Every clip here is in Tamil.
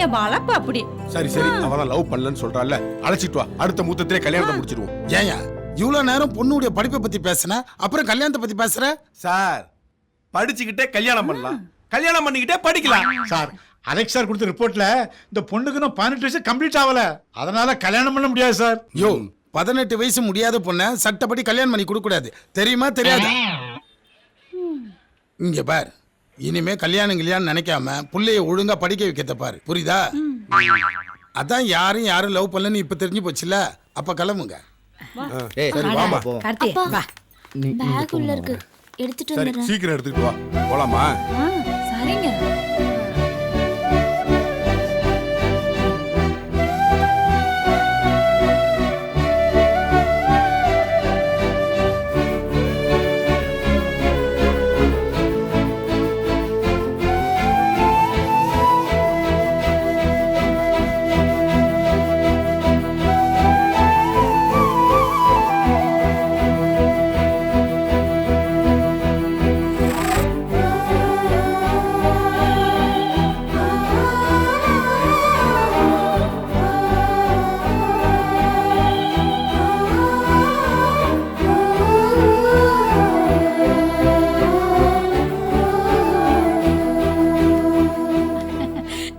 என் வளர்ப்பு அப்படி. சரி அவதான் லவ் பண்ணலன்னு சொல்றான்ல, அழைச்சிட்டு வா, அடுத்த முத்தத்திலே கல்யாணத்தை முடிச்சிருவோம். ஏயா இவ்வளவு நேரம் பொண்ணுடைய படிப்பை பத்தி பேசுன, அப்புறம் கல்யாணத்தை பத்தி பேசுற? சார், படிச்சுக்கிட்டே கல்யாணம் பண்ணலாம், கல்யாணம் பண்ணிக்கிட்டே படிக்கலாம். சார், அலெக்ஸ் சார் கொடுத்த ரிப்போர்ட்ல இந்த பொண்ணுக்கு இன்னும் 18 வயசு கம்ப்ளீட் ஆகல, அதனால கல்யாணம் பண்ண முடியாது சார். யோ 18 வயசு முடியாத பொண்ணை சட்டப்படி கல்யாணம் பண்ணி கொடுக்க கூடாது, தெரியுமா தெரியாது? இங்க பார், இனிமே கல்யாணம் நினைக்காம புள்ளைய ஒழுங்கா படிக்க வைக்கத்த பாரு, புரியுதா? அதான் யாரும் லவ் பண்ணலன்னு இப்ப தெரிஞ்சு போச்சுல, அப்ப கிளம்புங்க. சரி வாமா. கார்த்தி வா. பேக் உள்ள இருக்கு, எடுத்துட்டு சரி வந்துறேன். சீக்கிரம் எடுத்துட்டு வா, போலாமா? சரிங்க.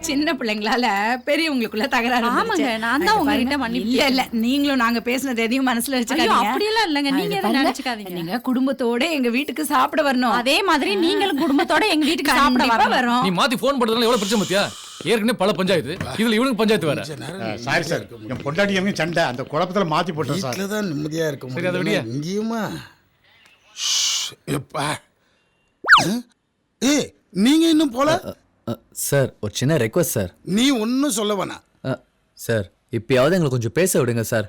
சின்ன பிள்ளைங்களால பெரியவங்களுக்குள்ள தகராறு. ஆமாங்க, நான் தான் உங்ககிட்ட மன்னிப்பு. இல்ல நீங்களும் நாங்க பேசுனது எதையும் மனசுல வச்சுக்காதீங்க. அப்படியெல்லாம் இல்லங்க, நீங்க எதை நினைச்சுக்காதீங்க. நீங்க குடும்பத்தோட எங்க வீட்டுக்கு சாப்பிட வரணும். அதே மாதிரி நீங்களும் குடும்பத்தோட எங்க வீட்டுக்கு சாப்பிட வரோம். நீ மாத்தி போன் பண்றதுல எவ்வளவு பிரச்சனை பத்தியா? ஏற்கனவே பல பஞ்சாயத்து, இதுல இவனுக்கு பஞ்சாயத்து வேற. சாரி சார், என் பொண்டாட்டி எங்க சண்டை, அந்த குழப்பத்துல மாத்தி போட்டேன் சார். வீட்டுல தான் நிம்மதியா இருக்க சரி, அதை விடியா. இங்கேயுமா? எப்பா ஏ, நீங்க இன்னும் போல? சார், ஒரு சின்ன ரெக்வஸ்ட் சார். நீ ஒன்னும் சொல்ல வேணாம் சார், இப்பயாவது எங்களை கொஞ்சம் பேச விடுங்க சார்.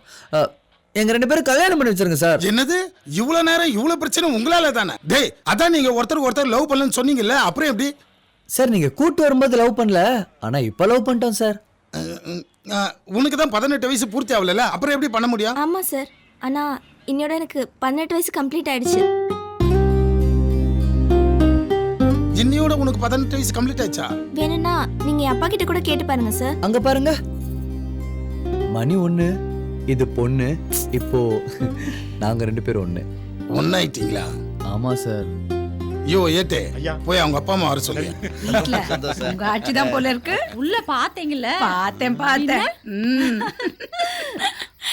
எங்க 2 பேரும் கல்யாணம் பண்ணி வச்சிருங்க சார். என்னது இவ்வளவு நேரம் இவ்வளவு பிரச்சனை உங்களால தானே? டேய், அதான் நீங்க ஒருத்தர் லவ் பண்ணலன்னு சொன்னீங்கல்ல, அப்புறம் எப்படி? சார், நீங்க கூட்டு வரும்போது லவ் பண்ணல, ஆனா இப்ப லவ் பண்ணிட்டோம் சார். உனக்கு தான் 18 வயசு பூர்த்தி ஆகல, அப்புறம் எப்படி பண்ண முடியும்? ஆமா சார், ஆனா இன்னோட எனக்கு 18 வயசு கம்ப்ளீட் ஆயிடுச்சு. இன்னையோட உனக்கு 18 வயசு கம்ப்ளீட் ஆயிடுச்சா? வேணும்னா நீங்க என் அப்பா கிட்ட கூட கேட்டு பாருங்க சார். அங்க பாருங்க, மணி 1, இது பொண்ணு. இப்போ நாங்க 2 பேரும் ஒண்ணு. ஒன்னாயிட்டீங்களா? ஆமா சார். ஐயோ ஏட்டே, போய் அவங்க அப்பா அம்மா வர சொல்லு. உங்க ஆட்சி தான் போல இருக்கு. உள்ள பாத்தீங்கல்ல? பார்த்தேன்.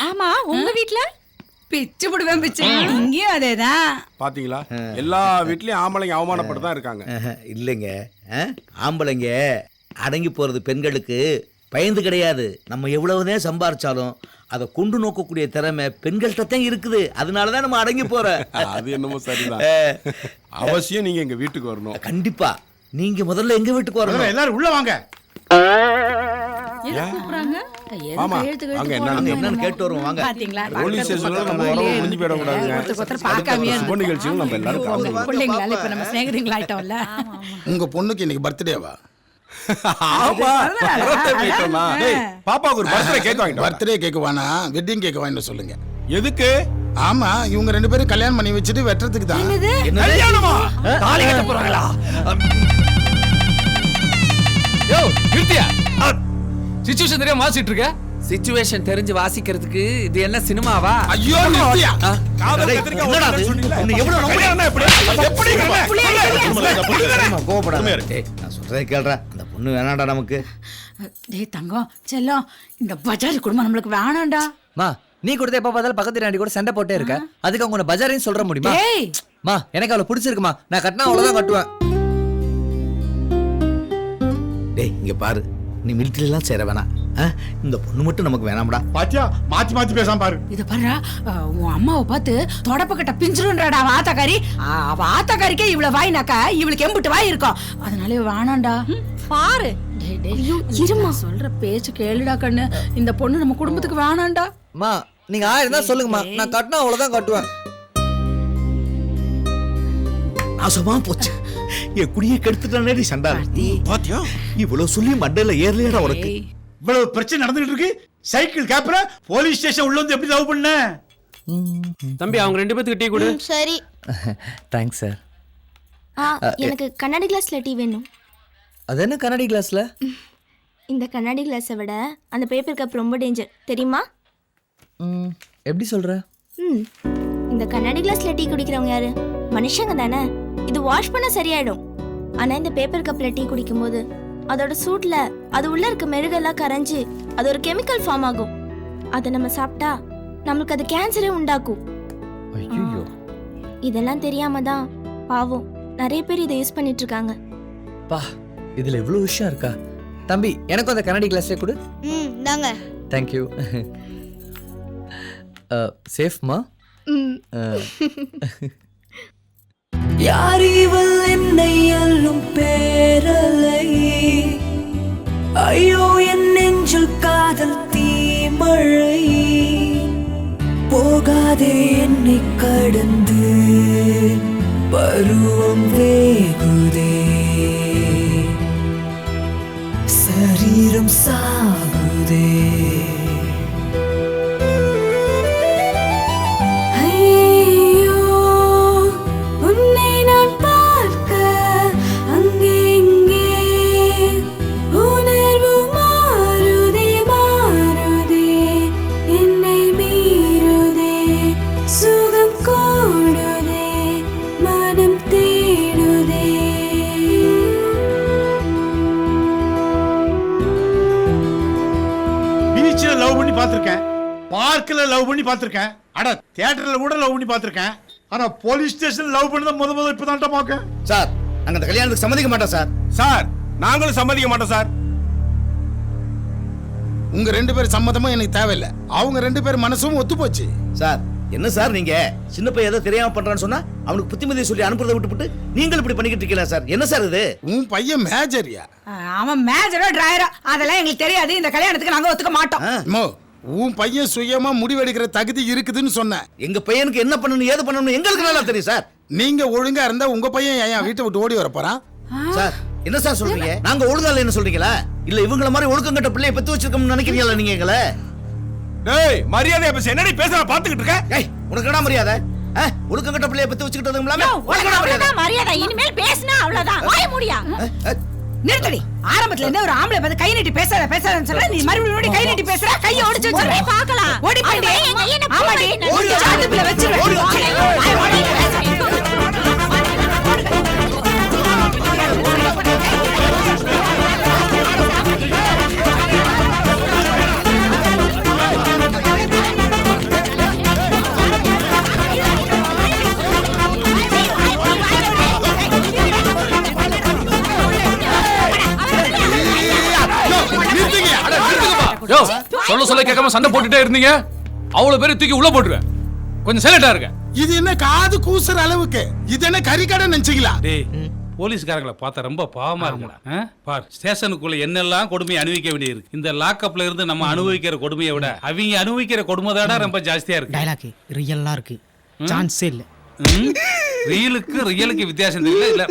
ஆமா, உங்க வீட்ல பிச்சு புடுவேன் பிச்சு. இங்கேயும் அதேதான். பாத்தீங்களா, எல்லா வீட்லயும் ஆம்பளைங்க அவமானப்பட்டு தான் இருக்காங்க. இல்லைங்க, ஆம்பளைங்க அடங்கி போறது பெண்களுக்கு பயந்து கிடையாது. நம்ம எவ்வளவுதான் சம்பாரிச்சாலும் அதை கொண்டு நோக்கக்கூடிய திறமை பெண்கள்கிட்ட தான் இருக்குது. அதனாலதான் நம்ம அடங்கி போறோம். அது என்னமோ சரிதான். அவசியம் நீங்க எங்க வீட்டுக்கு வரணும். கண்டிப்பா நீங்க முதல்ல எங்க வீட்டுக்கு வரணும். எல்லாரும் உள்ள வாங்க. ஆமா, அங்க என்னன்னு கேட்டு வருவோம் வாங்க. பாத்தீங்களா, போலீஸ் ஸ்டேஷன்ல நம்ம வரவு முடிஞ்சு போயிட கூடாதுங்க. ஒருத்தர் பார்க்காமயே சுப நிகழ்ச்சியும் நம்ம எல்லாரும் கலந்துக்கணும். பிள்ளைங்களால இப்ப நம்ம சிநேகிதங்களாயிட்டோம்ல. உங்க பொண்ணுக்கு இன்னைக்கு பர்த்டேவா? ஆமா, birthday போயிட்டோமா? டேய், பாப்பாவுக்கு ஒரு பர்த்டே கேக் வாங்கிட்டு வா. பர்த்டே கேக் வேணா, வெட்டிங் கேக் வாங்கிட்டு சொல்லுங்க. எதுக்கு? ஆமா, இவங்க 2 பேரும் கல்யாணம் பண்ணி வச்சுட்டு வெட்டுறதுக்கு தான். கல்யாணமா? தாலி கட்ட போறாங்களா? யோ நிறுத்தியா, சிச்சுவேஷன் தெரியாம வாசிட்டு இருக்க. சிச்சுவேஷன் தெரிஞ்சு வாசிக்கிறதுக்கு இது என்ன சினிமாவா? ஐயோ நிறுத்தியா. காதல் கத்திரிக்காய் ஓடுறதுன்னு சொன்னீங்களே. கல்யாணம்னா எப்படி? கோபப்படாத. நான் சொல்றதை கேள்றா, அந்த பொண்ணு வேணாண்டா நமக்கு. டேய் தங்கம் செல்லம், இந்த பஜாரி குடும்பம் நம்மளுக்கு வேணாம்டா. மா, நீ கொடுத்த எப்ப பார்த்தாலும் பக்கத்து நாடி கூட சண்டை போட்டே இருக்க. அதுக்கு அவங்க உன்னை பஜாரின்னு சொல்ற முடியுமா? டேய் மா, எனக்கு அவளை பிடிச்சிருக்குமா, நான் கட்டினா அவ்வளவுதான் கட்டுவேன். டேய் இங்க பாரு, நீ மிலிட்டரி எல்லாம் சேர வேணாம். இந்த பொண்ணு மட்டும் நமக்கு வேணாம்டா. பாத்தியா, மாத்தி மாத்தி பேசாம பாரு. இத பாரு, உன் அம்மாவை பார்த்து தொடப்பக்கட்ட பிஞ்சிருன்றடா ஆத்தாக்காரி. அவ ஆத்தாக்காரிக்கே இவ்வளவு வாய்னாக்கா இவளுக்கு எம்பிட்டு வாய் இருக்கும். அதனால வேணாம்டா. பாரு, டேய் டேய், இருமா, சொல்ற பேச்சு கேளுடா கண்ணு. இந்த பொண்ணு நம்ம குடும்பத்துக்கு வேணாம்டா. மா, நீங்க 1000 தான் சொல்லுங்கம்மா, நான் கட்டினா அவ்வளவுதான் கட்டுவேன். நாசமா போச்சு, என் குடியை கெடுத்துட்டானே சண்டா. பாத்தியா, இவ்வளவு சொல்லி மண்டையில ஏறலையடா உனக்கு. இவ்வளவு பிரச்சனை நடந்துட்டு இருக்கு, சைக்கிள் கேப்ல போலீஸ் ஸ்டேஷன் உள்ள வந்து எப்படி லவ் பண்ண? தம்பி, அவங்க 2 பேத்துக்கு டீ கொடு. சரி. Thanks sir. எனக்கு கண்ணாடி கிளாஸ்ல டீ வேணும். அது என்ன கண்ணாடி கிளாஸ்ல? இந்த கண்ணாடி கிளாஸை விட அந்த பேப்பர் கப் ரொம்ப டேஞ்சர் தெரியுமா? எப்படி சொல்ற? இந்த கண்ணாடி கிளாஸ்ல டீ குடிக்கிறவங்க யாரு? மனுஷங்க தானே. இது வாஷ் பண்ண சரியாயிடும். ஆனா இந்த பேப்பர் கப்ல டீ குடிக்கும்போது அதோட சூட்ல அது உள்ள இருக்க மெழுகெல்லாம் கரைஞ்சு அது ஒரு கெமிக்கல் ஃபார்ம் ஆகும். அதை நம்ம சாப்பிட்டா நம்மளுக்கு அது கேன்சரே உண்டாக்கும். ஐயோ, இதெல்லாம் தெரியாம தான் பாவம் நிறைய பேர் இதை யூஸ் பண்ணிட்டு இருக்காங்க. பா, இதுல இவ்வளவு விஷயம் இருக்கா? தம்பி, எனக்கும் அந்த கண்ணாடி கிளாஸே கொடு. தாங்க. தேங்க்யூ. சேஃப்மா? யார் இவள் என்னை அல்லும் பேரலை, ஐயோ என் நெஞ்சில் காதல் தீமழை, போகாதே என்னை கடந்து பருவம் வேகுதே, சரீரம் சாகுதே. பார்த்திருக்கேன், பார்க்ல லவ் பண்ணி பார்த்திருக்கேன், அட தியேட்டர்ல கூட லவ் பண்ணி பார்த்திருக்கேன். ஆனா போலீஸ் ஸ்டேஷன் லவ் பண்ணத முத இப்பதான் பாக்க. சார், நாங்க இந்த கல்யாணத்துக்கு சம்மதிக்க மாட்டோம் சார். சார், நாங்களும் சம்மதிக்க மாட்டோம் சார். உங்க 2 பேர் சம்மதமும் எனக்கு தேவையில்லை. அவங்க 2 பேர் மனசும் ஒத்து போச்சு. சார், என்ன சார் நீங்க சின்ன பையன் ஏதோ தெரியாம பண்றான்னு சொன்னா அவனுக்கு புத்திமதியை சொல்லி அனுப்புறதை விட்டுவிட்டு நீங்கள் இப்படி பண்ணிக்கிட்டு இருக்கீங்களா சார்? என்ன சார் இது? உன் பையன் மேஜரியா? அவன் மேஜரோ டிரைவரோ அதெல்லாம் எங்களுக்கு தெரியாது. இந்த கல்யாணத்துக்கு நாங்க ஒத்துக்க மாட்டோம். உன் பையன் சுயமா முடிவெடுக்கிற தகுதி இருக்குதுன்னு சொன்ன. எங்க பையனுக்கு என்ன பண்ணணும் ஏது பண்ணணும் எங்களுக்கு நல்லா தெரியும் சார். நீங்க ஒழுங்கா இருந்தா உங்க பையன் ஏன் வீட்டை விட்டு ஓடி வர போறான்? சார், என்ன சார் சொல்றீங்க? நாங்க ஒழுங்கா என்ன சொல்றீங்களா? இல்ல இவங்கள மாதிரி ஒழுக்கம் கட்ட பிள்ளைய பெத்து வச்சிருக்கோம்னு நினைக்கிறீங்களா நீங்க எங்களை? டேய், மரியாதையா பேச. என்னடி பேசுற பாத்துக்கிட்டு இருக்க? ஏய், உனக்கு என்ன மரியாதை? ஒழுக்கம் கட்ட பிள்ளைய பெத்து வச்சிட்டதும் இல்லாம உனக்கு என்ன மரியாதை? மரியாதை இனிமேல் பேசினா அவ்வளவுதான். வாய முடியா? நிறுத்தடி. ஆரம்பத்துல இருந்தே ஒரு ஆம்பளை பார்த்து கை நீட்டி பேசாதன்னு சொல்ற. நீ மறுபடியும் கை நீட்டி பேசுற. கையை ஒடிச்சு வச்சிரு. பார்க்கலாம். ஓடி போடி. ஆமாடி. ஓடி சாத்துக்குள்ள வச்சிரு. யோ, சொல்ல கேட்காம சண்டை போட்டுட்டே இருந்தீங்க. அவ்வளவு பேரை தூக்கி உள்ள போட்டுருவேன். கொஞ்சம் சைலண்டா இருங்க. இது என்ன காது கூசுற அளவுக்கு? இது என்ன கறிக்கடை நினைச்சீங்களா? டேய், போலீஸ்காரங்களை பார்த்தா ரொம்ப பாவமா இருக்குடா. பார், ஸ்டேஷனுக்குள்ள என்னெல்லாம் கொடுமையை அனுபவிக்க வேண்டியிருக்கு. இந்த லாக்அப்ல இருந்து நம்ம அனுபவிக்கிற கொடுமையை விட அவங்க அனுபவிக்கிற கொடுமை தான் ரொம்ப ஜாஸ்தியா இருக்கு. டயலாக் ரியலா இருக்கு. சான்ஸே இல்ல. ரியலுக்கு வித்தியாசம் தெரியல.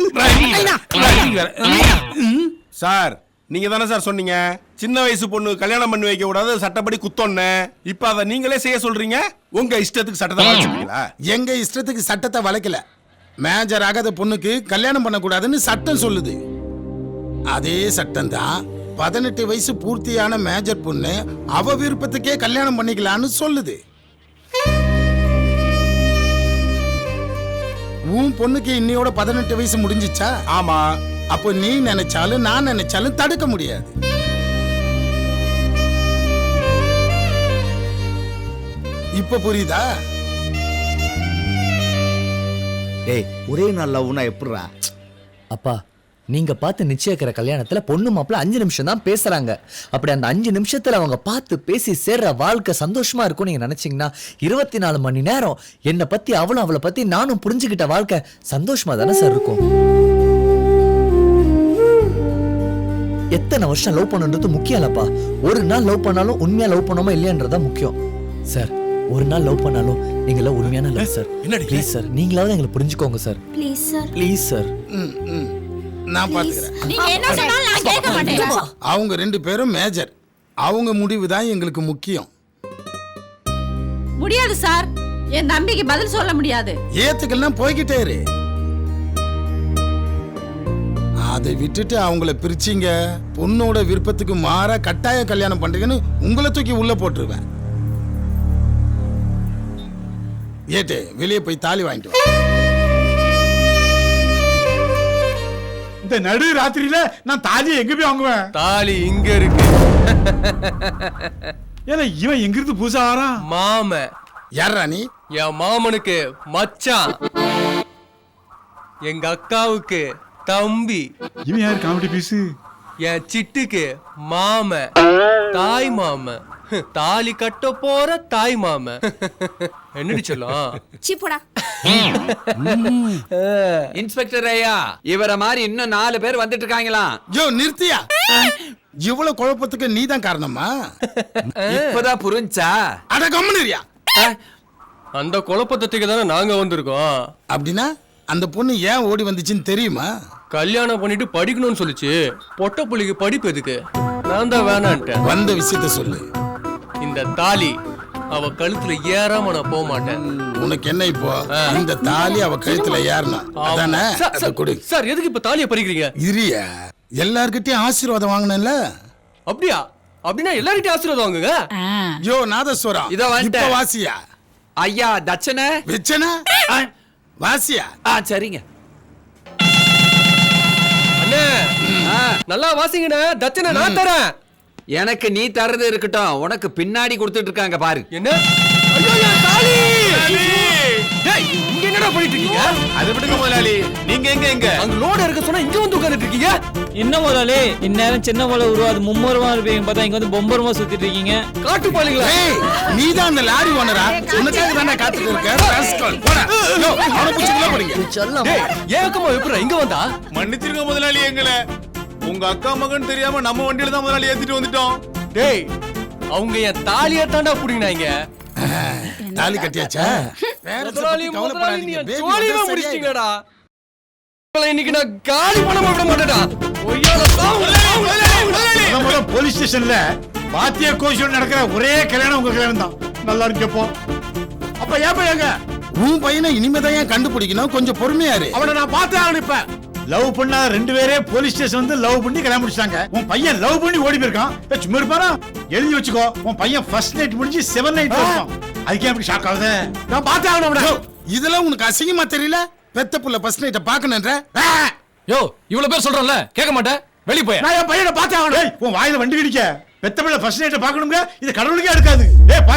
சார், நீங்க தானே சார் சொன்னீங்க சின்ன வயசு பொண்ணு கல்யாணம் பண்ணி வைக்க கூடாது, சட்டப்படி குத்தோன்னு. இப்ப அதை நீங்களே செய்ய சொல்றீங்க. உங்க இஷ்டத்துக்கு சட்டத்தை வளைச்சிருக்கீங்களா? எங்க இஷ்டத்துக்கு சட்டத்தை வளைக்கல. மேஜர் ஆகாத பொண்ணுக்கு கல்யாணம் பண்ணக்கூடாதுன்னு சட்டம் சொல்லுது. அதே சட்டம் தான் 18 வயசு பூர்த்தியான மேஜர் பொண்ணு அவ விருப்பத்துக்கே கல்யாணம் பண்ணிக்கலான்னு சொல்லுது. உன் பொண்ணுக்கு இன்னையோட 18 வயசு முடிஞ்சிச்சா? ஆமா. அப்போ நீ நினைச்சாலும் நான் நினைச்சாலும் தடுக்க முடியாது. இப்ப புரியுதா? டேய், ஒரே நாள் லவ்னா எப்படிடா? அப்பா, நீங்க பார்த்து நிச்சயிக்கிற கல்யாணத்துல பொண்ணு மாப்பிள்ள 5 நிமிஷம் தான் பேசுறாங்க. அப்படி அந்த 5 நிமிஷத்துல அவங்க பார்த்து பேசி சேர்ற வாழ்க்கை சந்தோஷமா இருக்கும் நீங்க நினைச்சீங்கன்னா 24 மணி நேரம் என்னை பத்தி அவளை பத்தி நானும் புரிஞ்சுக்கிட்ட வாழ்க்கை சந்தோஷமா தானே சார் இருக்கும்? எத்தனை வருஷம் லவ் பண்ணுன்றது முக்கியம் இல்லப்பா. ஒரு நாள் லவ் பண்ணாலும் உண்மையா லவ் பண்ணோமா இல்லையன்றதா முக்கியம் சார். ஒரு நாள் லவ் பண்ணாலும் நீங்கள உண்மையான லவ் சார். ப்ளீஸ் சார், நீங்களாவது எங்களை புரிஞ்சுக்கோங்க sir. Please sir. Please sir. நான் பாத்துக்கிறேன். நீங்க என்ன சொன்னாலும் நான் கேட்க மாட்டேன். அவங்க 2 பேரும் மேஜர். அவங்க முடிவு தான் எங்களுக்கு முக்கியம். முடியாது சார். என் தம்பிக்கு பதில் சொல்ல முடியாது. ஏத்துக்கெல்லாம் போய்கிட்டே இரு. அதை விட்டுட்டு அவங்கள பிரிச்சிங்க, பொண்ணோட விருப்பத்துக்கு மாறா கட்டாய கல்யாணம் பண்றீங்கன்னு உங்களை தூக்கி உள்ள போட்டுருவேன். ஏட்டு வெளியே போய் தாலி வாங்கிட்டு வா. இந்த நடு ராத்திரியில நான் தாலியை எங்க போய் வாங்குவேன்? தாலி இங்க இருக்கு. ஏன்னா இவன் எங்க இருந்து புதுசா ஆறான்? மாம யாரா நீ? என் மாமனுக்கு மச்சான், எங்க அக்காவுக்கு தம்பி. இவன் யாரு காமெடி பீஸு? என் சிட்டுக்கு மாம, தாய் மாம, தாலி கட்ட போற தாய் மாம. என்னடி சொல்லும்? சீப்போடா. இன்ஸ்பெக்டர் ஐயா, இவர மாதிரி இன்னும் 4 பேர் வந்துட்டு இருக்காங்களாம். யோ நிறுத்தியா? இவ்வளவு குழப்பத்துக்கு நீதான் காரணமா? இப்பதான் புரிஞ்சா? அட கம்முனியா. அந்த குழப்பத்துக்கு தானே நாங்க வந்திருக்கோம். அப்படின்னா அந்த பொண்ணு ஏன் ஓடி வந்துச்சுன்னு தெரியுமா? கல்யாணம் பண்ணிட்டு படிக்கணும்னு சொல்லிச்சு. பொட்ட புள்ளிக்கு படிப்பு எதுக்கு? நான் தான் வேணான்ட்டேன். வந்த விஷயத்த சொல்லு. இந்த தாலி அவ கழுத்துல ஏறாம நான் போக மாட்டேன். உனக்கு என்ன இப்போ? இந்த தாலி அவ கழுத்துல ஏறணும் அதானே? அதை கொடு. சார் எதுக்கு இப்ப தாலியை பறிக்கிறீங்க? இரியா, எல்லார்கிட்டயும் ஆசீர்வாதம் வாங்கினேன்ல. அப்படியா? அப்படின்னா எல்லார்கிட்டயும் ஆசீர்வாதம் வாங்குங்க. யோ நாதஸ்வரம், இதோ வந்துட்டேன். இப்ப வாசியா? ஐயா தட்சணை வெச்சனா வாசியா? சரிங்க. அண்ணே நல்லா வாசிங்கண்ணே. தட்சணை நான் தரேன். எனக்கு நீ தர்றது இருக்கட்டும், உனக்கு பின்னாடி கொடுத்துட்டு இருக்காங்க பாரு. என்ன? ஐயோ என் தாலி! டேய், இங்க என்னடா பண்ணிட்டு இருக்கீங்க? அதை விடுங்க முதலாளி, நீங்க எங்க அங்க லோடு இருக்க சொன்னா இங்க வந்து உட்கார்ந்துட்டு இருக்கீங்க. என்ன முதலாளி, இந்நேரம் சின்ன போல உருவாது மும்மரமா இருப்பீங்க, பார்த்தா இங்க வந்து பொம்பரமா சுத்திட்டு இருக்கீங்க. காட்டு பாலிங்களா? ஏய், நீதான் அந்த லாரி ஓனரா? உனக்காக தானே காத்துட்டு இருக்கேன். ராஸ்கல், போடா. யோ, அவனை புடிச்சுக்கலாம் போறீங்க. டேய், ஏக்கமா எப்பறா இங்க வந்தா? மன்னிச்சிருங்க முதலாளி, எங்களை உங்க அக்கா மகன் தெரியாம நம்ம வண்டியில தான் முதலாளி ஏத்திட்டு வந்துட்டோம். டேய், அவங்க என் தாலியை தாண்டா புடிங்கனாங்க. தாலி கட்டியாச்சா? முதலாளி முதலாளி நீ ஜோலியா முடிச்சிட்டீங்கடா. இன்னைக்கு நான் காலி பண்ண விட மாட்டேடா. நம்ம போலீஸ் ஸ்டேஷன்ல பாத்தியா கோஷம் நடக்கிற ஒரே கல்யாணம் உங்க கல்யாணம் தான். நல்லா இருக்கப்போ. அப்ப ஏன் பையங்க? உன் பையனை இனிமேதான் ஏன் கண்டுபிடிக்கணும், கொஞ்சம் பொறுமையா இரு. அவனை நான் பார்த்தே ஆகணும். இப்ப லவ் பண்ணா 2 பேரே போலீஸ் ஸ்டேஷன் வந்து லவ் பண்ணி கல்யாணம் முடிச்சாங்க. உன் பையன் லவ் பண்ணி ஓடி போயிருக்கான். சும்மா இருப்பாரா? எழுதி வச்சுக்கோ, உன் பையன் ஃபர்ஸ்ட் நைட் முடிஞ்சு 7 நைட் போயிருக்கான். அதுக்கே அப்படி ஷாக் ஆகுது. நான் பார்த்தே ஆகணும் அவனை. இதெல்லாம் உனக்கு அசிங்கமா தெரியல? பெத்த புள்ள ஃபர்ஸ்ட் நைட்ட பாக்கணும்ன்ற? யோ இவ்வளவு பேர் சொல்றேன்ல, கேட்க மாட்டேன். வெளிய போய். நான் என் பையனை பார்த்தே ஆகணும். உன் வாயில வண்டி கிடிக்க. பெத்த பிள்ளை ஃபர்ஸ்ட் நைட்ட பார்க்கணுங்க. இது கடவுளுக்கே எடுக்காது.